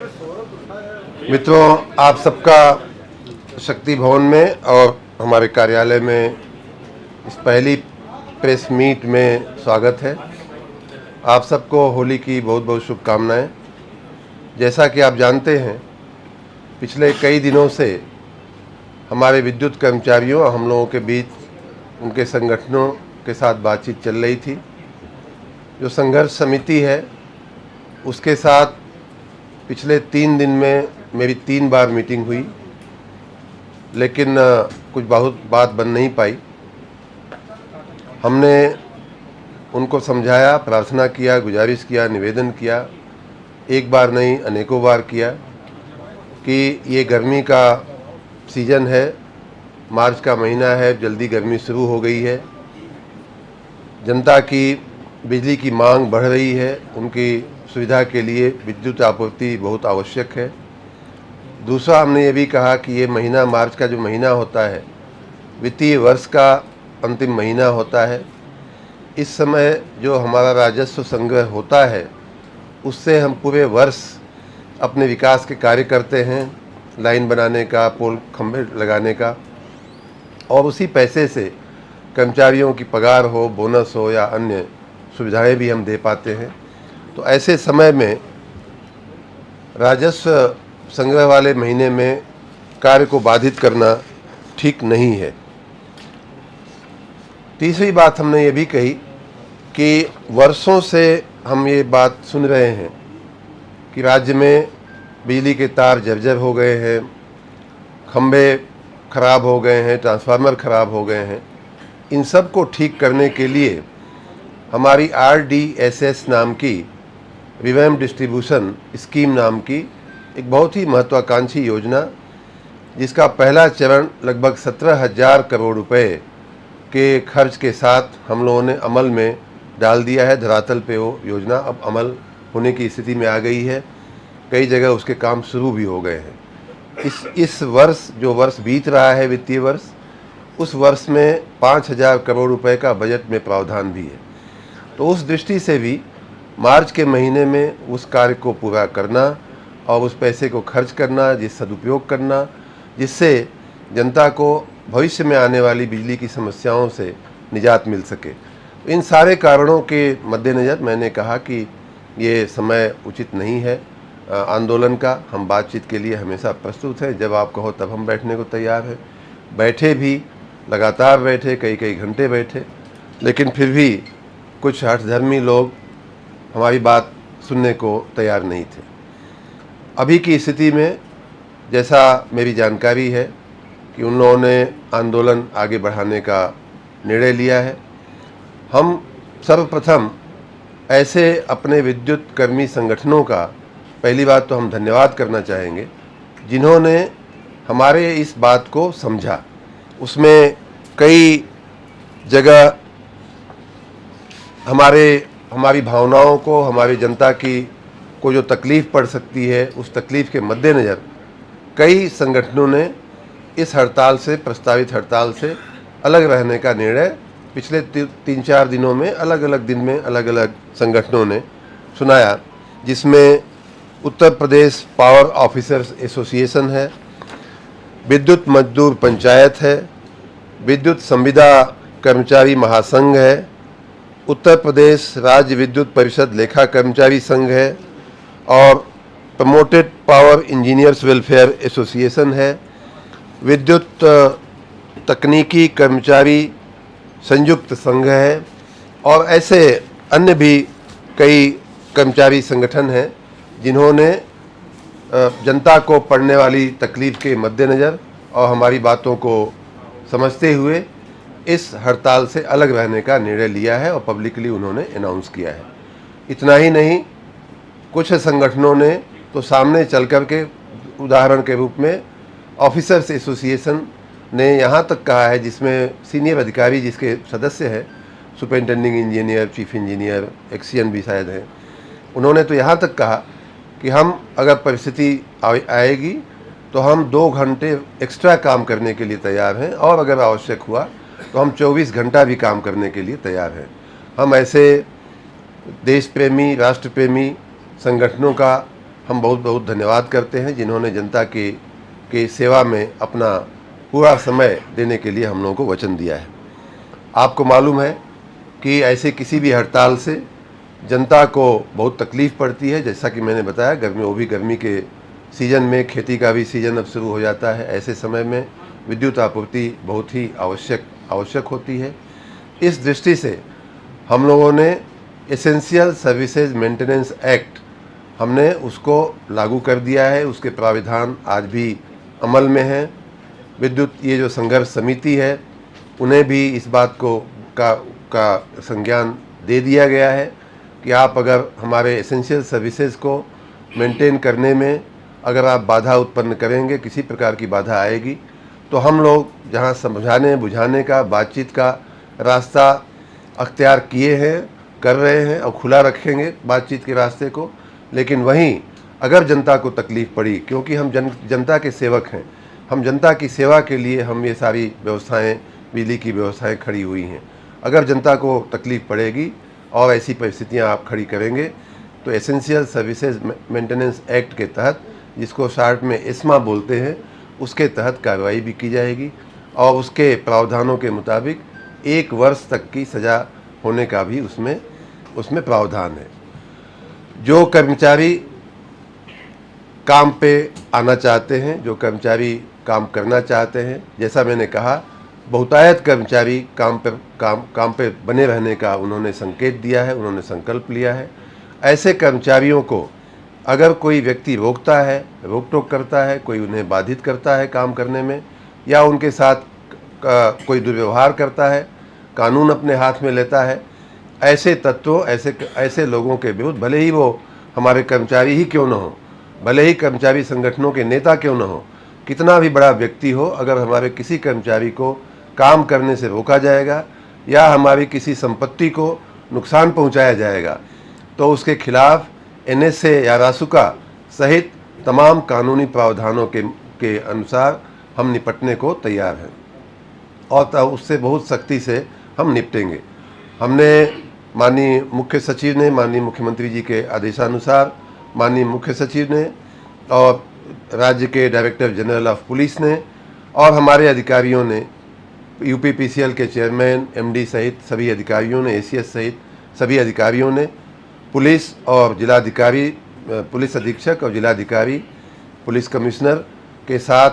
मित्रों, आप सबका शक्ति भवन में और हमारे कार्यालय में इस पहली प्रेस मीट में स्वागत है। आप सबको होली की बहुत बहुत शुभकामनाएं। जैसा कि आप जानते हैं, पिछले कई दिनों से हमारे विद्युत कर्मचारियों और हम लोगों के बीच उनके संगठनों के साथ बातचीत चल रही थी। जो संघर्ष समिति है उसके साथ पिछले 3 दिन में मेरी 3 बार मीटिंग हुई, लेकिन कुछ बहुत बात बन नहीं पाई। हमने उनको समझाया, प्रार्थना किया, गुजारिश किया, निवेदन किया, एक बार नहीं अनेकों बार किया कि ये गर्मी का सीज़न है, मार्च का महीना है, जल्दी गर्मी शुरू हो गई है, जनता की बिजली की मांग बढ़ रही है, उनकी सुविधा के लिए विद्युत आपूर्ति बहुत आवश्यक है। दूसरा, हमने ये भी कहा कि ये महीना, मार्च का जो महीना होता है, वित्तीय वर्ष का अंतिम महीना होता है। इस समय जो हमारा राजस्व संग्रह होता है उससे हम पूरे वर्ष अपने विकास के कार्य करते हैं, लाइन बनाने का, पोल खंभे लगाने का, और उसी पैसे से कर्मचारियों की पगार हो, बोनस हो या अन्य सुविधाएं भी हम दे पाते हैं। तो ऐसे समय में राजस्व संग्रह वाले महीने में कार्य को बाधित करना ठीक नहीं है। तीसरी बात हमने ये भी कही कि वर्षों से हम ये बात सुन रहे हैं कि राज्य में बिजली के तार जर्जर हो गए हैं, खंभे खराब हो गए हैं, ट्रांसफार्मर खराब हो गए हैं। इन सब को ठीक करने के लिए हमारी RDSS नाम की, रिवैम्प डिस्ट्रीब्यूशन स्कीम नाम की एक बहुत ही महत्वाकांक्षी योजना, जिसका पहला चरण लगभग 17,000 करोड़ रुपए के खर्च के साथ हम लोगों ने अमल में डाल दिया है। धरातल पे वो योजना अब अमल होने की स्थिति में आ गई है। कई जगह उसके काम शुरू भी हो गए हैं। इस वर्ष, जो वर्ष बीत रहा है वित्तीय वर्ष, उस वर्ष में 5,000 करोड़ रुपए का बजट में प्रावधान भी है। तो उस दृष्टि से भी मार्च के महीने में उस कार्य को पूरा करना और उस पैसे को खर्च करना, सदुपयोग करना, जिससे जनता को भविष्य में आने वाली बिजली की समस्याओं से निजात मिल सके। इन सारे कारणों के मद्देनज़र मैंने कहा कि ये समय उचित नहीं है आंदोलन का। हम बातचीत के लिए हमेशा प्रस्तुत हैं, जब आप कहो तब हम बैठने को तैयार हैं। बैठे भी, लगातार बैठे, कई घंटे बैठे, लेकिन फिर भी कुछ हठधर्मी लोग हमारी बात सुनने को तैयार नहीं थे। अभी की स्थिति में जैसा मेरी जानकारी है कि उन लोगों ने आंदोलन आगे बढ़ाने का निर्णय लिया है। हम सर्वप्रथम ऐसे अपने विद्युत कर्मी संगठनों का पहली बात तो हम धन्यवाद करना चाहेंगे, जिन्होंने हमारे इस बात को समझा। उसमें कई जगह हमारी भावनाओं को, हमारी जनता को जो तकलीफ़ पड़ सकती है, उस तकलीफ़ के मद्देनज़र कई संगठनों ने इस हड़ताल से, प्रस्तावित हड़ताल से अलग रहने का निर्णय पिछले 3-4 दिनों में अलग अलग दिन में अलग अलग संगठनों ने सुनाया, जिसमें Uttar Pradesh power officers association है, विद्युत मजदूर पंचायत है, विद्युत संविदा कर्मचारी महासंघ है, उत्तर प्रदेश राज्य विद्युत परिषद लेखा कर्मचारी संघ है, और promoted power engineers welfare association है, विद्युत तकनीकी कर्मचारी संयुक्त संघ है, और ऐसे अन्य भी कई कर्मचारी संगठन हैं जिन्होंने जनता को पड़ने वाली तकलीफ़ के मद्देनज़र और हमारी बातों को समझते हुए इस हड़ताल से अलग रहने का निर्णय लिया है और पब्लिकली उन्होंने अनाउंस किया है। इतना ही नहीं, कुछ संगठनों ने तो सामने चल कर के, उदाहरण के रूप में ऑफिसर्स एसोसिएशन ने यहाँ तक कहा है, जिसमें सीनियर अधिकारी जिसके सदस्य हैं, सुपरिटेंडिंग इंजीनियर, चीफ इंजीनियर, एक्सियन भी शायद हैं, उन्होंने तो यहाँ तक कहा कि हम अगर परिस्थिति आएगी तो हम 2 घंटे एक्स्ट्रा काम करने के लिए तैयार हैं, और अगर आवश्यक हुआ तो हम 24 घंटा भी काम करने के लिए तैयार हैं। हम ऐसे देश प्रेमी, राष्ट्र प्रेमी संगठनों का हम बहुत बहुत धन्यवाद करते हैं जिन्होंने जनता की सेवा में अपना पूरा समय देने के लिए हम लोगों को वचन दिया है। आपको मालूम है कि ऐसे किसी भी हड़ताल से जनता को बहुत तकलीफ़ पड़ती है। जैसा कि मैंने बताया, गर्मी, वो भी गर्मी के सीज़न में, खेती का भी सीज़न अब शुरू हो जाता है। ऐसे समय में विद्युत आपूर्ति बहुत ही आवश्यक होती है। इस दृष्टि से हम लोगों ने एसेंशियल सर्विसेज मेंटेनेंस एक्ट हमने उसको लागू कर दिया है। उसके प्राविधान आज भी अमल में हैं। विद्युत ये जो संघर्ष समिति है, उन्हें भी इस बात का संज्ञान दे दिया गया है कि आप अगर हमारे एसेंशियल सर्विसेज को मेंटेन करने में अगर आप बाधा उत्पन्न करेंगे, किसी प्रकार की बाधा आएगी, तो हम लोग जहां समझाने बुझाने का, बातचीत का रास्ता अख्तियार किए हैं, कर रहे हैं और खुला रखेंगे बातचीत के रास्ते को। लेकिन वहीं अगर जनता को तकलीफ़ पड़ी, क्योंकि हम जनता के सेवक हैं, हम जनता की सेवा के लिए हम ये सारी व्यवस्थाएं, बिजली की व्यवस्थाएं खड़ी हुई हैं। अगर जनता को तकलीफ़ पड़ेगी और ऐसी परिस्थितियां आप खड़ी करेंगे, तो एसेंशियल सर्विसेज मेंटेनेंस एक्ट के तहत, जिसको शार्ट में एस्मा बोलते हैं, उसके तहत कार्रवाई भी की जाएगी और उसके प्रावधानों के मुताबिक 1 वर्ष तक की सज़ा होने का भी उसमें प्रावधान है। जो कर्मचारी काम पे आना चाहते हैं, जो कर्मचारी काम करना चाहते हैं, जैसा मैंने कहा, बहुतायत कर्मचारी काम पे बने रहने का उन्होंने संकेत दिया है, उन्होंने संकल्प लिया है। ऐसे कर्मचारियों को अगर कोई व्यक्ति रोकता है, रोक टोक करता है, कोई उन्हें बाधित करता है काम करने में, या उनके साथ कोई दुर्व्यवहार करता है, कानून अपने हाथ में लेता है, ऐसे तत्वों, ऐसे लोगों के विरुद्ध, भले ही वो हमारे कर्मचारी ही क्यों न हो, भले ही कर्मचारी संगठनों के नेता क्यों न हो, कितना भी बड़ा व्यक्ति हो, अगर हमारे किसी कर्मचारी को काम करने से रोका जाएगा या हमारी किसी संपत्ति को नुकसान पहुंचाया जाएगा, तो उसके खिलाफ NSA या रासुका सहित तमाम कानूनी प्रावधानों के अनुसार हम निपटने को तैयार हैं और उससे बहुत सख्ती से हम निपटेंगे। हमने माननीय मुख्य सचिव ने, माननीय मुख्यमंत्री जी के आदेशानुसार, माननीय मुख्य सचिव ने और राज्य के डायरेक्टर जनरल ऑफ पुलिस ने और हमारे अधिकारियों ने, UPPCL के चेयरमैन, MD सहित सभी अधिकारियों ने, ACS सहित सभी अधिकारियों ने, पुलिस और जिलाधिकारी, पुलिस अधीक्षक और जिलाधिकारी, पुलिस कमिश्नर के साथ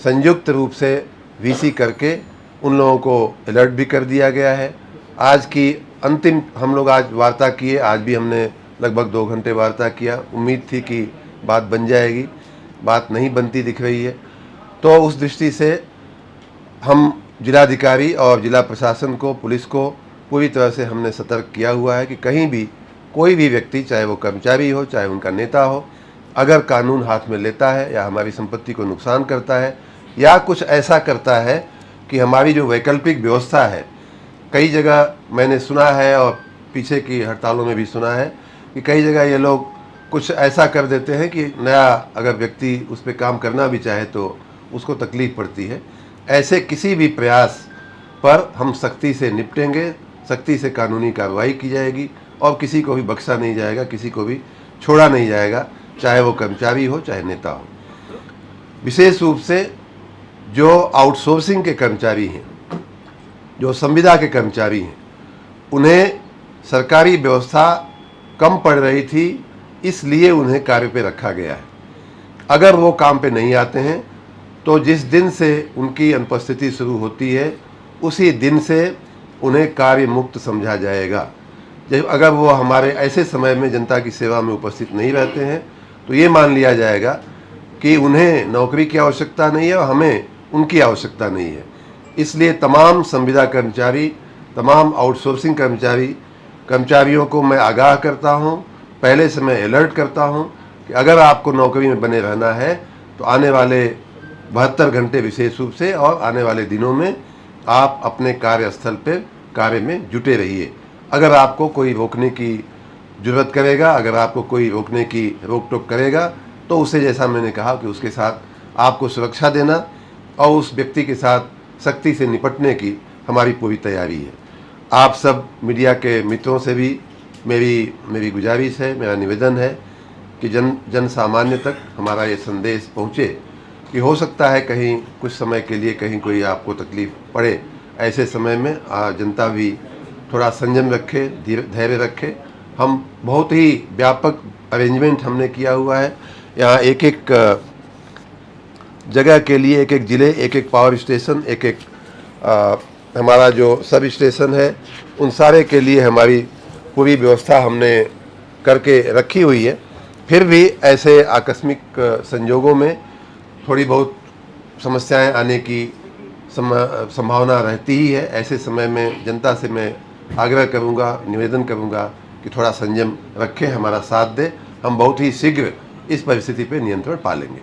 संयुक्त रूप से VC करके उन लोगों को अलर्ट भी कर दिया गया है। आज की अंतिम हम लोग आज वार्ता किए, आज भी हमने लगभग 2 घंटे वार्ता किया। उम्मीद थी कि बात बन जाएगी, बात नहीं बनती दिख रही है। तो उस दृष्टि से हम जिलाधिकारी और जिला प्रशासन को, पुलिस को पूरी तरह से हमने सतर्क किया हुआ है कि कहीं भी कोई भी व्यक्ति, चाहे वो कर्मचारी हो, चाहे उनका नेता हो, अगर कानून हाथ में लेता है या हमारी संपत्ति को नुकसान करता है या कुछ ऐसा करता है कि हमारी जो वैकल्पिक व्यवस्था है, कई जगह मैंने सुना है और पीछे की हड़तालों में भी सुना है कि कई जगह ये लोग कुछ ऐसा कर देते हैं कि नया अगर व्यक्ति उस पर काम करना भी चाहे तो उसको तकलीफ़ पड़ती है। ऐसे किसी भी प्रयास पर हम सख्ती से निपटेंगे, सख्ती से कानूनी कार्रवाई की जाएगी और किसी को भी बख्शा नहीं जाएगा, किसी को भी छोड़ा नहीं जाएगा, चाहे वो कर्मचारी हो, चाहे नेता हो। विशेष रूप से जो आउटसोर्सिंग के कर्मचारी हैं, जो संविदा के कर्मचारी हैं, उन्हें सरकारी व्यवस्था कम पड़ रही थी, इसलिए उन्हें कार्य पे रखा गया है। अगर वो काम पे नहीं आते हैं तो जिस दिन से उनकी अनुपस्थिति शुरू होती है, उसी दिन से उन्हें कार्य मुक्त समझा जाएगा। जब अगर वो हमारे ऐसे समय में जनता की सेवा में उपस्थित नहीं रहते हैं, तो ये मान लिया जाएगा कि उन्हें नौकरी की आवश्यकता नहीं है और हमें उनकी आवश्यकता नहीं है। इसलिए तमाम संविदा कर्मचारी, तमाम आउटसोर्सिंग कर्मचारियों को मैं आगाह करता हूं, पहले से मैं अलर्ट करता हूं कि अगर आपको नौकरी में बने रहना है तो आने वाले 72 घंटे विशेष रूप से और आने वाले दिनों में आप अपने कार्यस्थल पर कार्य में जुटे रहिए। अगर आपको कोई रोकने की ज़रूरत करेगा, अगर आपको कोई रोकने की रोक टोक करेगा, तो उसे, जैसा मैंने कहा, कि उसके साथ आपको सुरक्षा देना और उस व्यक्ति के साथ सख्ती से निपटने की हमारी पूरी तैयारी है। आप सब मीडिया के मित्रों से भी मेरी गुजारिश है, मेरा निवेदन है कि जन सामान्य तक हमारा ये संदेश पहुँचे कि हो सकता है कहीं कुछ समय के लिए कहीं कोई आपको तकलीफ़ पड़े। ऐसे समय में जनता भी थोड़ा संयम रखे, धैर्य रखे। हम बहुत ही व्यापक अरेंजमेंट हमने किया हुआ है। यहाँ एक एक जगह के लिए एक एक ज़िले, एक एक पावर स्टेशन, एक एक हमारा जो सब स्टेशन है, उन सारे के लिए हमारी पूरी व्यवस्था हमने करके रखी हुई है। फिर भी ऐसे आकस्मिक संजोगों में थोड़ी बहुत समस्याएं आने की संभावना रहती ही है। ऐसे समय में जनता से मैं आग्रह करूंगा, निवेदन करूंगा कि थोड़ा संयम रखें, हमारा साथ दें। हम बहुत ही शीघ्र इस परिस्थिति पर नियंत्रण पा लेंगे।